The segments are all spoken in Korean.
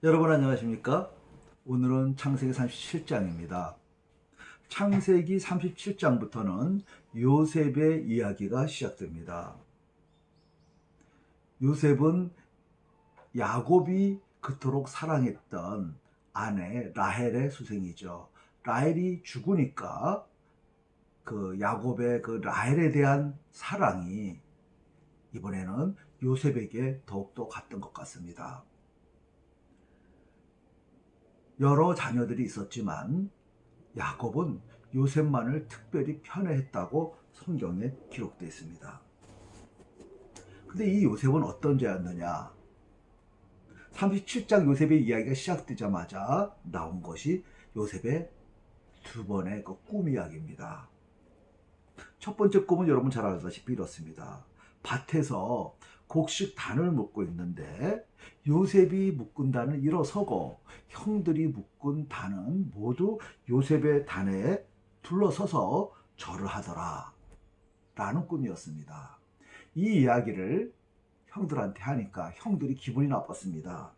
여러분 안녕하십니까? 오늘은 창세기 37장입니다. 창세기 37장부터는 요셉의 이야기가 시작됩니다. 요셉은 야곱이 그토록 사랑했던 아내 라헬의 수생이죠. 라헬이 죽으니까 그 야곱의 그 라헬에 대한 사랑이 이번에는 요셉에게 더욱더 갔던 것 같습니다. 여러 자녀들이 있었지만 야곱은 요셉만을 특별히 편애했다고 성경에 기록되어 있습니다. 근데 이 요셉은 어떤 자였느냐? 37장 요셉의 이야기가 시작되자마자 나온 것이 요셉의 두 번의 그 꿈 이야기입니다. 첫 번째 꿈은 여러분 잘 아시다시피 이렇습니다. 밭에서 곡식 단을 묶고 있는데 요셉이 묶은 단은 일어서고 형들이 묶은 단은 모두 요셉의 단에 둘러서서 절을 하더라 라는 꿈이었습니다. 이 이야기를 형들한테 하니까 형들이 기분이 나빴습니다.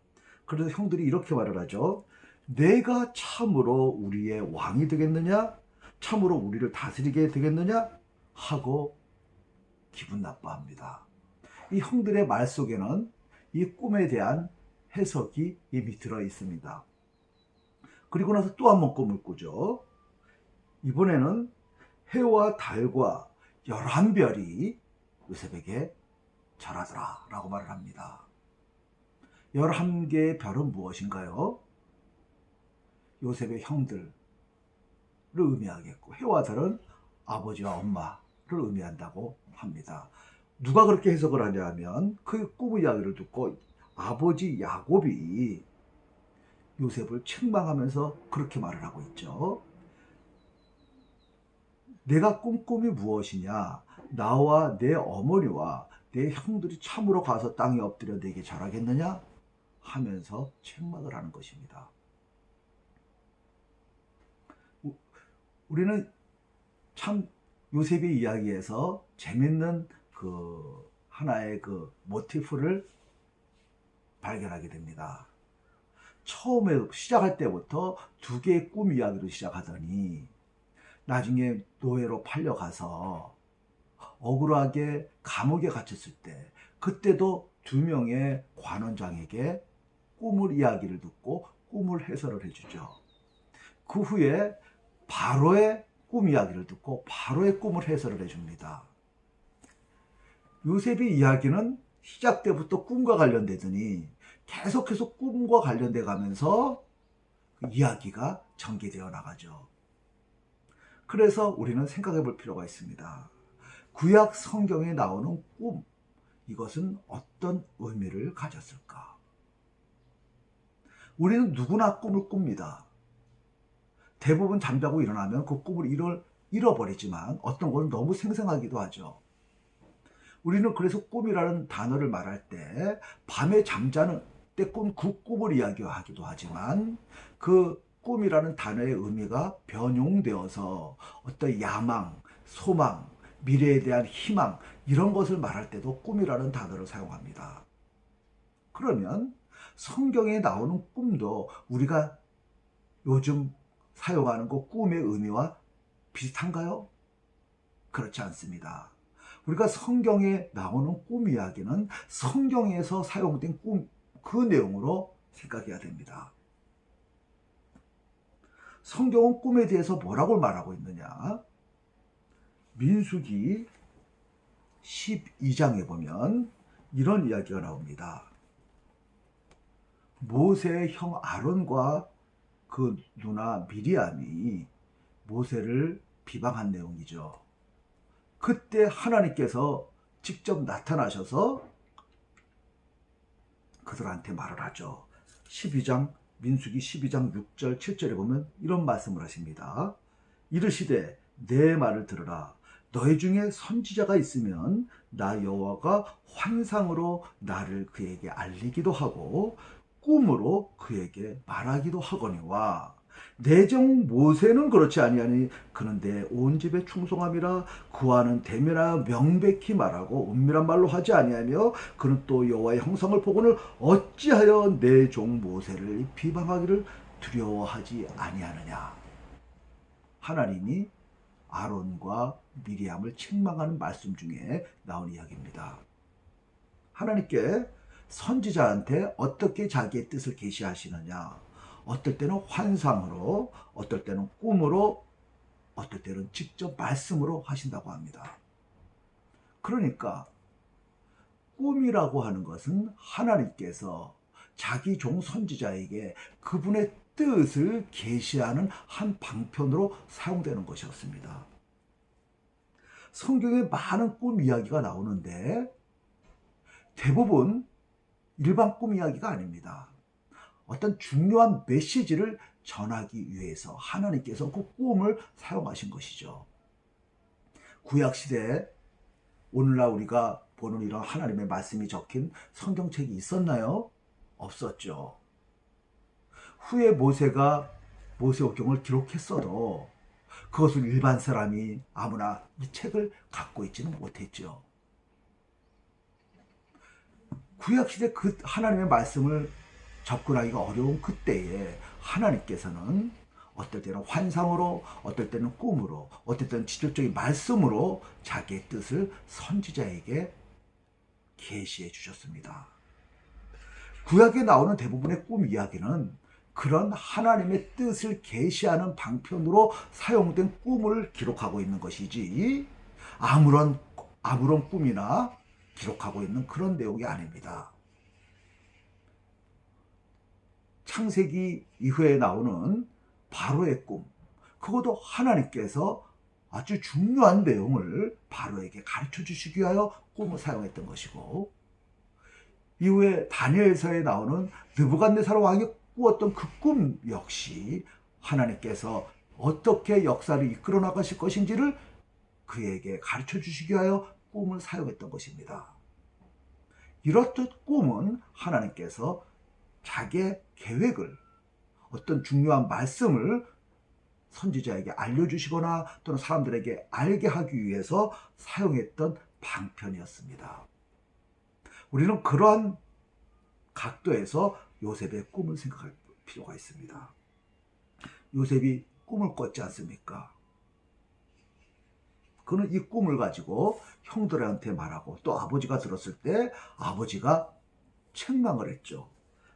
그래서 형들이 이렇게 말을 하죠. 내가 참으로 우리의 왕이 되겠느냐? 참으로 우리를 다스리게 되겠느냐? 하고 기분 나빠합니다. 이 형들의 말 속에는 이 꿈에 대한 해석이 이미 들어 있습니다. 그리고 나서 또 한 번 꿈을 꾸죠. 이번에는 해와 달과 11별이 요셉에게 절하더라 라고 말을 합니다. 11개의 별은 무엇인가요? 요셉의 형들을 의미하겠고 해와 달은 아버지와 엄마를 의미한다고 합니다. 누가 그렇게 해석을 하냐 하면 그 꿈 이야기를 듣고 아버지 야곱이 요셉을 책망하면서 그렇게 말을 하고 있죠. 내가 꾼 꿈이 무엇이냐? 나와 내 어머니와 내 형들이 참으로 가서 땅에 엎드려 내게 절하겠느냐? 하면서 책망을 하는 것입니다. 우리는 참 요셉의 이야기에서 재밌는 그 하나의 그 모티프를 발견하게 됩니다. 처음에 시작할 때부터 두 개의 꿈 이야기로 시작하더니 나중에 노예로 팔려가서 억울하게 감옥에 갇혔을 때 그때도 두 명의 관원장에게 꿈을 이야기를 듣고 꿈을 해설을 해주죠. 그 후에 바로의 꿈 이야기를 듣고 바로의 꿈을 해설을 해줍니다. 요셉의 이야기는 시작 때부터 꿈과 관련되더니 계속해서 꿈과 관련돼 가면서 이야기가 전개되어 나가죠. 그래서 우리는 생각해 볼 필요가 있습니다. 구약 성경에 나오는 꿈, 이것은 어떤 의미를 가졌을까? 우리는 누구나 꿈을 꿉니다. 대부분 잠자고 일어나면 그 꿈을 잃어버리지만 어떤 건 너무 생생하기도 하죠. 우리는 그래서 꿈이라는 단어를 말할 때 밤에 잠자는 때 꾼 그 꿈을 이야기하기도 하지만 그 꿈이라는 단어의 의미가 변용되어서 어떤 야망, 소망, 미래에 대한 희망 이런 것을 말할 때도 꿈이라는 단어를 사용합니다. 그러면 성경에 나오는 꿈도 우리가 요즘 사용하는 그 꿈의 의미와 비슷한가요? 그렇지 않습니다. 우리가 성경에 나오는 꿈 이야기는 성경에서 사용된 꿈, 그 내용으로 생각해야 됩니다. 성경은 꿈에 대해서 뭐라고 말하고 있느냐? 민수기 12장에 보면 이런 이야기가 나옵니다. 모세의 형 아론과 그 누나 미리암이 모세를 비방한 내용이죠. 그때 하나님께서 직접 나타나셔서 그들한테 말을 하죠. 12장 민수기 12장 6절 7절에 보면 이런 말씀을 하십니다. 이르시되 내 말을 들으라. 너희 중에 선지자가 있으면 나 여호와가 환상으로 나를 그에게 알리기도 하고 꿈으로 그에게 말하기도 하거니와 내정 모세는 그렇지 아니하니 그는 내 온 집에 충성함이라 그와는 대면하여 명백히 말하고 은밀한 말로 하지 아니하며 그는 또 여호와의 형상을 보고는 어찌하여 내 종 모세를 비방하기를 두려워하지 아니하느냐. 하나님이 아론과 미리암을 책망하는 말씀 중에 나온 이야기입니다. 하나님께 선지자한테 어떻게 자기의 뜻을 계시하시느냐. 어떨 때는 환상으로, 어떨 때는 꿈으로, 어떨 때는 직접 말씀으로 하신다고 합니다. 그러니까 꿈이라고 하는 것은 하나님께서 자기 종 선지자에게 그분의 뜻을 계시하는 한 방편으로 사용되는 것이었습니다. 성경에 많은 꿈 이야기가 나오는데 대부분 일반 꿈 이야기가 아닙니다. 어떤 중요한 메시지를 전하기 위해서 하나님께서 그 꿈을 사용하신 것이죠. 구약시대에 오늘날 우리가 보는 이런 하나님의 말씀이 적힌 성경책이 있었나요? 없었죠. 후에 모세가 모세오경을 기록했어도 그것을 일반 사람이 아무나 이 책을 갖고 있지는 못했죠. 구약시대 그 하나님의 말씀을 접근하기가 어려운 그때에 하나님께서는 어떨 때는 환상으로, 어떨 때는 꿈으로, 어떨 때는 직접적인 말씀으로 자기의 뜻을 선지자에게 계시해 주셨습니다. 구약에 나오는 대부분의 꿈 이야기는 그런 하나님의 뜻을 계시하는 방편으로 사용된 꿈을 기록하고 있는 것이지 아무런 꿈이나 기록하고 있는 그런 내용이 아닙니다. 창세기 이후에 나오는 바로의 꿈, 그것도 하나님께서 아주 중요한 내용을 바로에게 가르쳐 주시기 위하여 꿈을 사용했던 것이고, 이후에 다니엘서에 나오는 느부갓네살 왕이 꾸었던 그 꿈 역시 하나님께서 어떻게 역사를 이끌어 나가실 것인지를 그에게 가르쳐 주시기 위하여 꿈을 사용했던 것입니다. 이렇듯 꿈은 하나님께서 자기의 계획을, 어떤 중요한 말씀을 선지자에게 알려주시거나 또는 사람들에게 알게 하기 위해서 사용했던 방편이었습니다. 우리는 그러한 각도에서 요셉의 꿈을 생각할 필요가 있습니다. 요셉이 꿈을 꿨지 않습니까? 그는 이 꿈을 가지고 형들한테 말하고 또 아버지가 들었을 때 아버지가 책망을 했죠.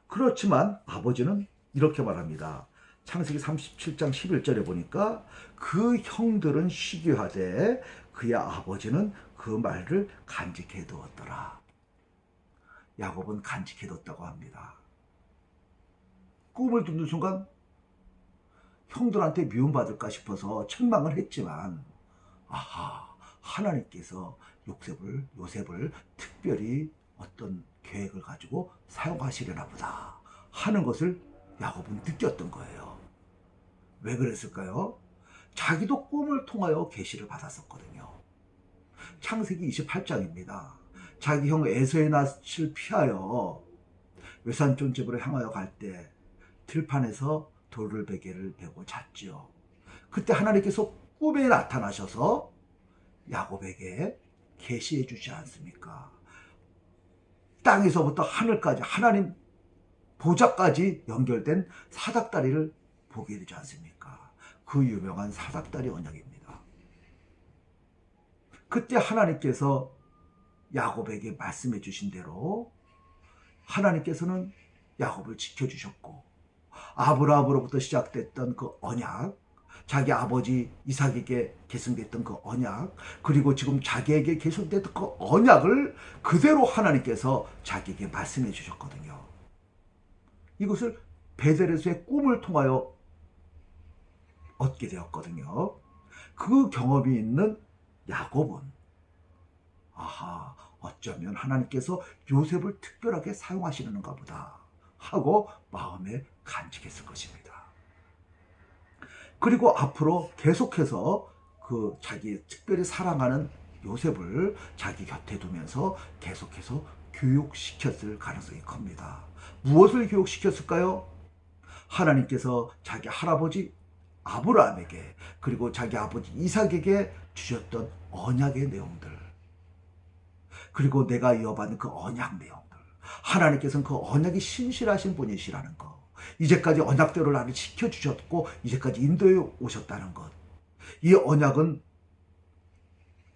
그렇지만 아버지는 이렇게 말합니다. 창세기 37장 11절에 보니까 그 형들은 시기하되 그의 아버지는 그 말을 간직해 두었더라. 야곱은 간직해 뒀다고 합니다. 꿈을 듣는 순간 형들한테 미움받을까 싶어서 책망을 했지만 하나님께서 요셉을 특별히 어떤 계획을 가지고 사용하시려나 보다 하는 것을 야곱은 느꼈던 거예요. 왜 그랬을까요? 자기도 꿈을 통하여 계시를 받았었거든요. 창세기 28장입니다. 자기 형 에서의 낯을 피하여 외산촌 집으로 향하여 갈 때 들판에서 돌베개를 베고 잤지요. 그때 하나님께서 꿈에 나타나셔서 야곱에게 계시해 주지 않습니까? 땅에서부터 하늘까지 하나님 보좌까지 연결된 사닥다리를 보게 되지 않습니까? 그 유명한 사닥다리 언약입니다. 그때 하나님께서 야곱에게 말씀해 주신 대로 하나님께서는 야곱을 지켜주셨고, 아브라함으로부터 시작됐던 그 언약, 자기 아버지 이삭에게 계승됐던 그 언약, 그리고 지금 자기에게 계승됐던 그 언약을 그대로 하나님께서 자기에게 말씀해 주셨거든요. 이것을 베델에서의 꿈을 통하여 얻게 되었거든요. 그 경험이 있는 야곱은 어쩌면 하나님께서 요셉을 특별하게 사용하시는가 보다 하고 마음에 간직했을 것입니다. 그리고 앞으로 계속해서 그 자기 특별히 사랑하는 요셉을 자기 곁에 두면서 계속해서 교육시켰을 가능성이 큽니다. 무엇을 교육시켰을까요? 하나님께서 자기 할아버지 아브라함에게 그리고 자기 아버지 이삭에게 주셨던 언약의 내용들, 그리고 내가 이어받은 그 언약 내용들, 하나님께서는 그 언약이 신실하신 분이시라는 것, 이제까지 언약대로 나를 지켜주셨고 이제까지 인도해 오셨다는 것, 이 언약은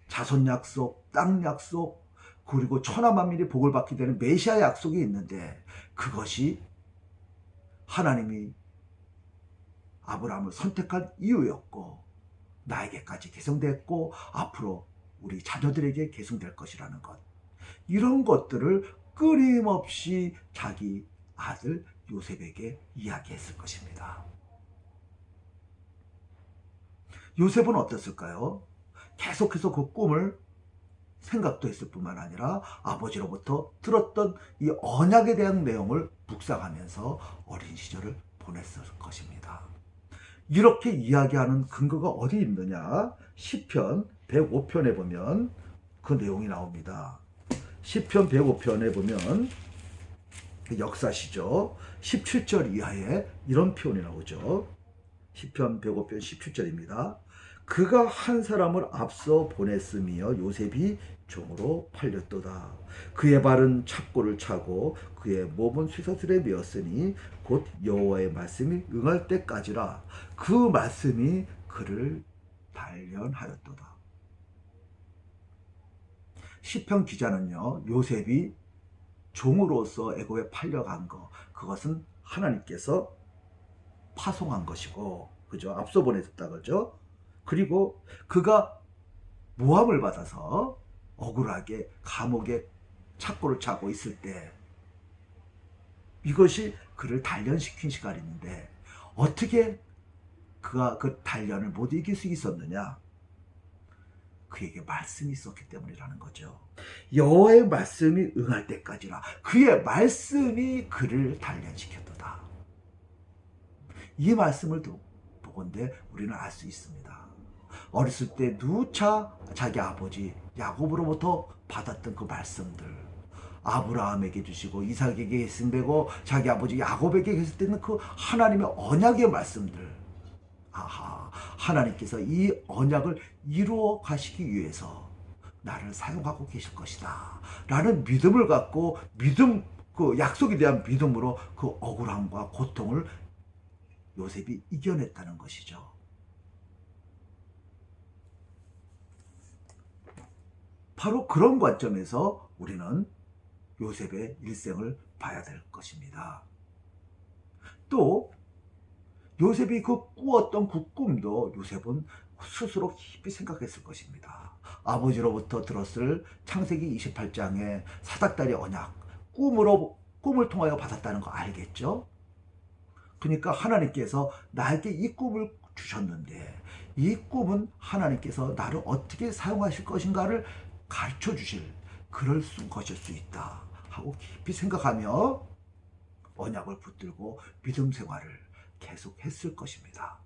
자손 약속, 땅 약속, 그리고 천하만민이 복을 받게 되는 메시아 약속이 있는데, 그것이 하나님이 아브라함을 선택한 이유였고 나에게까지 계승됐고 앞으로 우리 자녀들에게 계승될 것이라는 것, 이런 것들을 끊임없이 자기 아들 요셉에게 이야기했을 것입니다. 요셉은 어땠을까요? 계속해서 그 꿈을 생각도 했을 뿐만 아니라 아버지로부터 들었던 이 언약에 대한 내용을 묵상하면서 어린 시절을 보냈을 것입니다. 이렇게 이야기하는 근거가 어디 있느냐? 시편 105편에 보면 그 내용이 나옵니다. 시편 105편에 보면 역사시죠. 17절 이하에 이런 표현이 나오죠. 시편 105편 17절입니다. 그가 한 사람을 앞서 보냈으며 요셉이 종으로 팔렸도다. 그의 발은 착고를 차고 그의 몸은 쇠사슬에 메었으니 곧 여호와의 말씀이 응할 때까지라. 그 말씀이 그를 단련하였도다. 시편 기자는요, 요셉이 종으로서 애굽에 팔려간 거, 그것은 하나님께서 파송한 것이고, 그죠? 앞서 보냈다 그죠? 그리고 그가 모함을 받아서 억울하게 감옥에 착고를 차고 있을 때 이것이 그를 단련시킨 시간인데, 어떻게 그가 그 단련을 못 이길 수 있었느냐? 그에게 말씀이 있었기 때문이라는 거죠. 여호와의 말씀이 응할 때까지라. 그의 말씀이 그를 단련시켰도다. 이 말씀을 보건대 우리는 알 수 있습니다. 어렸을 때 누차 자기 아버지 야곱으로부터 받았던 그 말씀들, 아브라함에게 주시고 이삭에게 계승되고 자기 아버지 야곱에게 계실 때는 그 하나님의 언약의 말씀들, 아하, 하나님께서 이 언약을 이루어 가시기 위해서 나를 사용하고 계실 것이다 라는 믿음을 갖고, 그 약속에 대한 믿음으로 그 억울함과 고통을 요셉이 이겨냈다는 것이죠. 바로 그런 관점에서 우리는 요셉의 일생을 봐야 될 것입니다. 또 요셉이 꾸었던 그 꿈도 요셉은 스스로 깊이 생각했을 것입니다. 아버지로부터 들었을 창세기 28장의 사닥다리 언약, 꿈을 통하여 받았다는 거 알겠죠? 그러니까 하나님께서 나에게 이 꿈을 주셨는데 이 꿈은 하나님께서 나를 어떻게 사용하실 것인가를 가르쳐 주실 그럴 것일 수 있다 하고 깊이 생각하며 언약을 붙들고 믿음 생활을 계속했을 것입니다.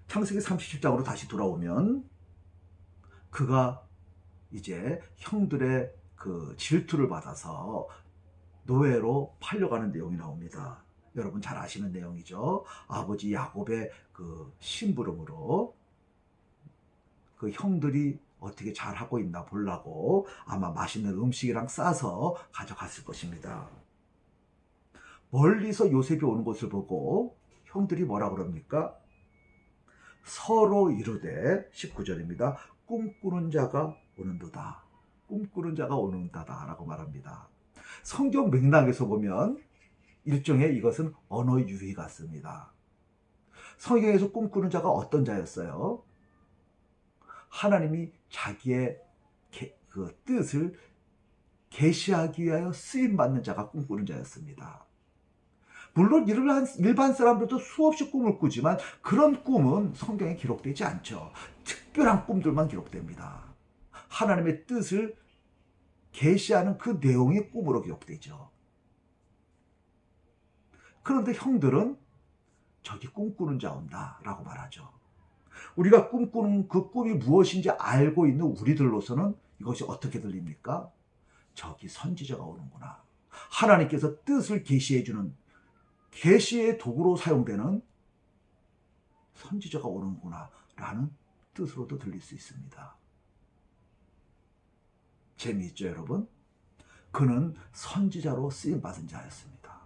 창세기 37장으로 다시 돌아오면 그가 이제 형들의 그 질투를 받아서 노예로 팔려가는 내용이 나옵니다. 여러분 잘 아시는 내용이죠. 아버지 야곱의 그 심부름으로 그 형들이 어떻게 잘하고 있나 보려고 아마 맛있는 음식이랑 싸서 가져갔을 것입니다. 멀리서 요셉이 오는 것을 보고 형들이 뭐라 그럽니까? 서로 이르되 19절입니다. 꿈꾸는 자가 오는도다. 꿈꾸는 자가 오는다다 라고 말합니다. 성경 맥락에서 보면 일종의 이것은 언어 유희 같습니다. 성경에서 꿈꾸는 자가 어떤 자였어요? 하나님이 자기의 그 뜻을 계시하기 위하여 쓰임받는 자가 꿈꾸는 자였습니다. 물론 일반 사람들도 수없이 꿈을 꾸지만 그런 꿈은 성경에 기록되지 않죠. 특별한 꿈들만 기록됩니다. 하나님의 뜻을 계시하는 그 내용이 꿈으로 기록되죠. 그런데 형들은 저기 꿈꾸는 자 온다 라고 말하죠. 우리가 꿈꾸는 그 꿈이 무엇인지 알고 있는 우리들로서는 이것이 어떻게 들립니까? 저기 선지자가 오는구나. 하나님께서 뜻을 계시해 주는 계시의 도구로 사용되는 선지자가 오는구나 라는 뜻으로도 들릴 수 있습니다. 재미있죠, 여러분? 그는 선지자로 쓰임받은 자였습니다.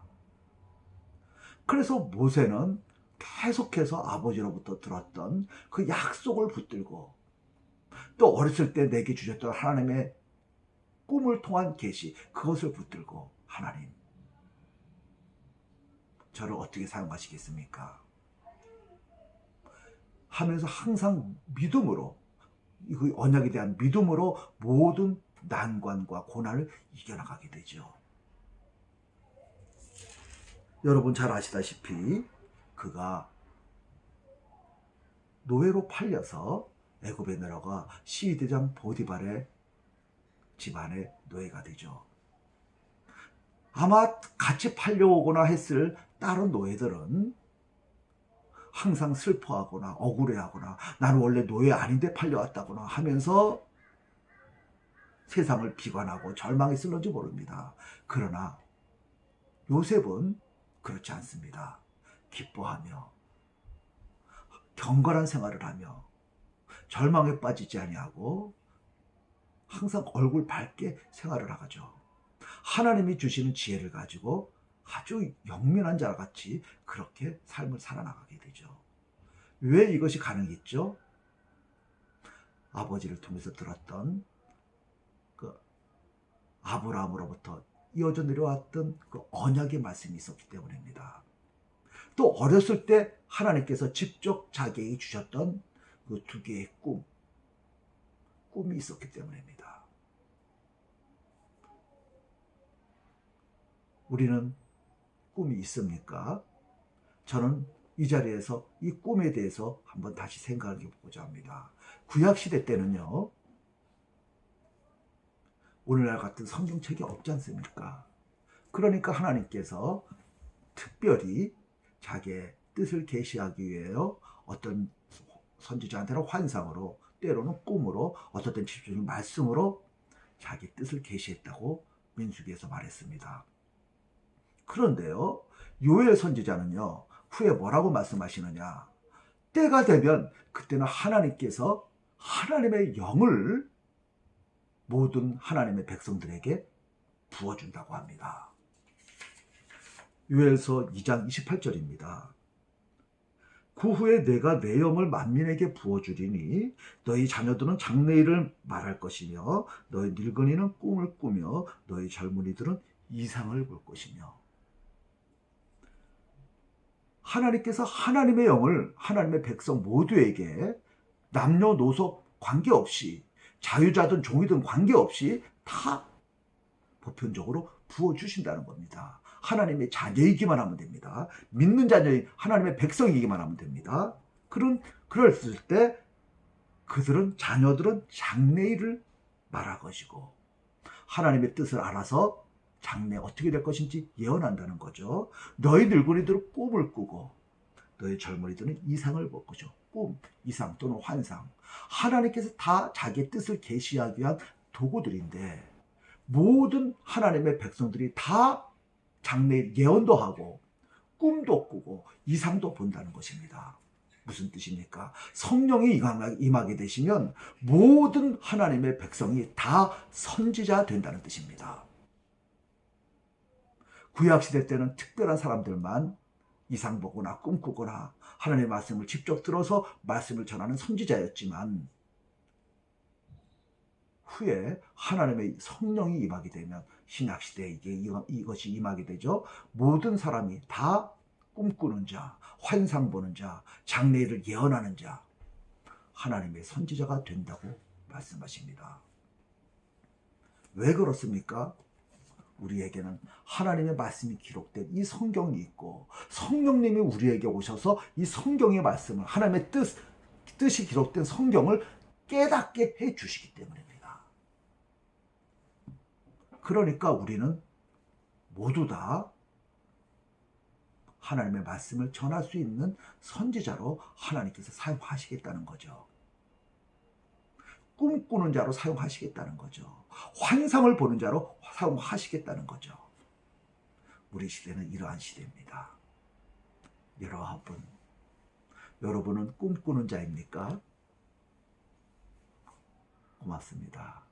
그래서 모세는 계속해서 아버지로부터 들었던 그 약속을 붙들고 또 어렸을 때 내게 주셨던 하나님의 꿈을 통한 계시, 그것을 붙들고 하나님, 저를 어떻게 사용하시겠습니까? 하면서 항상 믿음으로, 이 언약에 대한 믿음으로 모든 난관과 고난을 이겨나가게 되죠. 여러분 잘 아시다시피 그가 노예로 팔려서 애굽에 내려가 시위대장 보디발의 집안의 노예가 되죠. 아마 같이 팔려오거나 했을 다른 노예들은 항상 슬퍼하거나 억울해하거나 나는 원래 노예 아닌데 팔려왔다거나 하면서 세상을 비관하고 절망했을런지 모릅니다. 그러나 요셉은 그렇지 않습니다. 기뻐하며 경건한 생활을 하며 절망에 빠지지 아니하고 항상 얼굴 밝게 생활을 하죠. 하나님이 주시는 지혜를 가지고 아주 영민한 자와 같이 그렇게 삶을 살아나가게 되죠. 왜 이것이 가능했죠? 아버지를 통해서 들었던 그 아브라함으로부터 이어져 내려왔던 그 언약의 말씀이 있었기 때문입니다. 또 어렸을 때 하나님께서 직접 자기에게 주셨던 그 두 개의 꿈이 있었기 때문입니다. 우리는 꿈이 있습니까? 저는 이 자리에서 이 꿈에 대해서 한번 다시 생각해 보고자 합니다. 구약시대 때는요, 오늘날 같은 성경책이 없지 않습니까? 그러니까 하나님께서 특별히 자기의 뜻을 계시하기 위하여 어떤 선지자한테는 환상으로, 때로는 꿈으로, 어떤 때는 집중적인 말씀으로 자기 뜻을 계시했다고 민수기에서 말했습니다. 그런데요, 요엘 선지자는요, 후에 뭐라고 말씀하시느냐? 때가 되면 그때는 하나님께서 하나님의 영을 모든 하나님의 백성들에게 부어준다고 합니다. 요엘서 2장 28절입니다. 그 후에 내가 내 영을 만민에게 부어주리니 너희 자녀들은 장래일을 말할 것이며 너희 늙은이는 꿈을 꾸며 너희 젊은이들은 이상을 볼 것이며. 하나님께서 하나님의 영을 하나님의 백성 모두에게 남녀노소 관계없이 자유자든 종이든 관계없이 다 보편적으로 부어주신다는 겁니다. 하나님의 자녀이기만 하면 됩니다. 믿는 자녀인 하나님의 백성이기만 하면 됩니다. 그랬을 때 그들은, 자녀들은 장래일을 말할 것이고 하나님의 뜻을 알아서 장래 어떻게 될 것인지 예언한다는 거죠. 너희 늙은이들은 꿈을 꾸고 너희 젊은이들은 이상을 볼 거죠. 꿈, 이상 또는 환상. 하나님께서 다 자기의 뜻을 계시하기 위한 도구들인데 모든 하나님의 백성들이 다 장래 예언도 하고 꿈도 꾸고 이상도 본다는 것입니다. 무슨 뜻입니까? 성령이 임하게 되시면 모든 하나님의 백성이 다 선지자 된다는 뜻입니다. 구약시대 때는 특별한 사람들만 이상 보거나 꿈꾸거나 하나님의 말씀을 직접 들어서 말씀을 전하는 선지자였지만 후에 하나님의 성령이 임하게 되면 신약시대에 이것이 임하게 되죠. 모든 사람이 다 꿈꾸는 자, 환상 보는 자, 장래일을 예언하는 자, 하나님의 선지자가 된다고 말씀하십니다. 왜 그렇습니까? 우리에게는 하나님의 말씀이 기록된 이 성경이 있고 성령님이 우리에게 오셔서 이 성경의 말씀을, 하나님의 뜻이 기록된 성경을 깨닫게 해주시기 때문입니다. 그러니까 우리는 모두 다 하나님의 말씀을 전할 수 있는 선지자로 하나님께서 사용하시겠다는 거죠. 꿈꾸는 자로 사용하시겠다는 거죠. 환상을 보는 자로 사용하시겠다는 거죠. 우리 시대는 이러한 시대입니다. 여러분, 여러분은 꿈꾸는 자입니까? 고맙습니다.